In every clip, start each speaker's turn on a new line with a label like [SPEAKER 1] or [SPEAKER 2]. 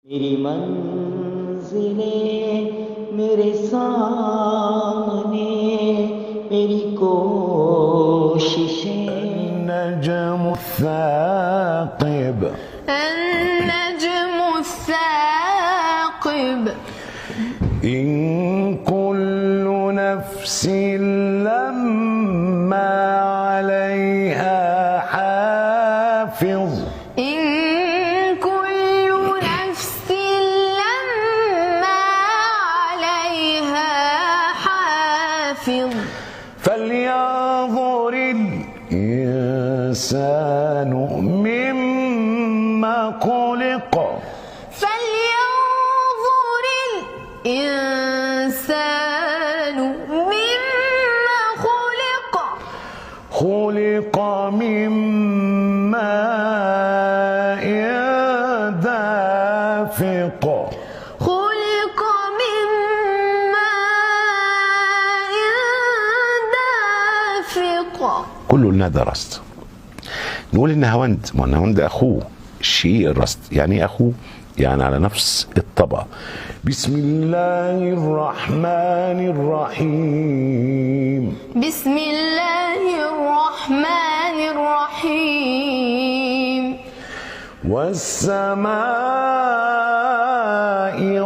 [SPEAKER 1] मेरी मंजिलें मेरे सामने, मेरी कोशिशें।
[SPEAKER 2] النجم الثاقب
[SPEAKER 3] النجم الثاقب
[SPEAKER 2] إن كل نفس لما عليها حافظ
[SPEAKER 3] إن كل نفس لما عليها حافظ
[SPEAKER 2] فلينظر الإنسان مما خلق
[SPEAKER 3] فلينظر الإنسان مما خلق
[SPEAKER 2] خلق من ماء دافق
[SPEAKER 3] خلق من ماء دافق.
[SPEAKER 2] كله لنا درست. نقول النهاوند، ما النهاوند اخوه الشيء الرست. يعني اخوه يعني على نفس الطبقه. بسم الله الرحمن الرحيم.
[SPEAKER 3] بسم الله الرحمن الرحيم.
[SPEAKER 2] والسماء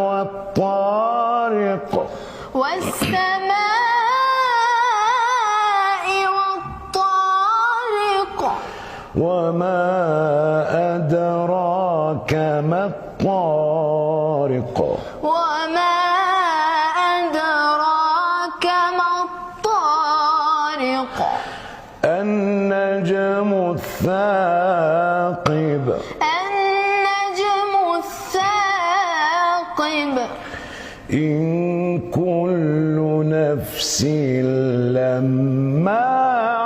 [SPEAKER 2] والطارق
[SPEAKER 3] والسماء والطارق
[SPEAKER 2] وما أدراك ما الطارق
[SPEAKER 3] وما أدراك ما الطارق
[SPEAKER 2] النجم الثاقب
[SPEAKER 3] النجم الثاقب
[SPEAKER 2] إن كل نفس لما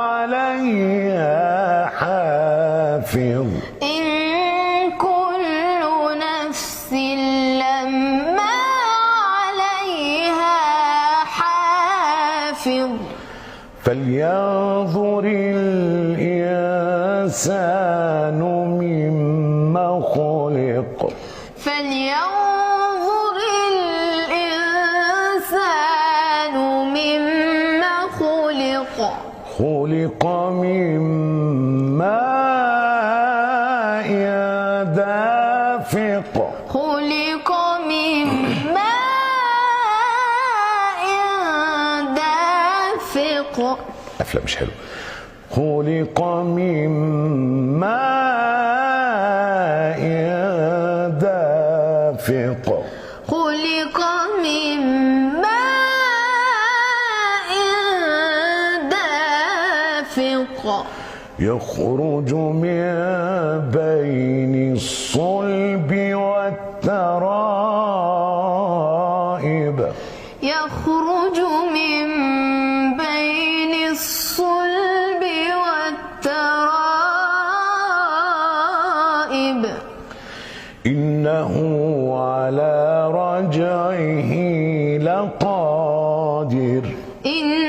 [SPEAKER 2] عليها حافظ
[SPEAKER 3] إن كل نفس لما عليها حافظ
[SPEAKER 2] فلينظر الإنسان مما خلق
[SPEAKER 3] فلينظر الإنسان مما خلق
[SPEAKER 2] خلق من ماء دافق
[SPEAKER 3] خلق من ماء دافق.
[SPEAKER 2] قفلة مش حلو. خلق من ماء دافق
[SPEAKER 3] خلق من ماء دافق
[SPEAKER 2] يخرج من بين الصلب والترائب
[SPEAKER 3] يخرج من بين الصلب والترائب
[SPEAKER 2] إنه على رجعه لقادر
[SPEAKER 3] إنه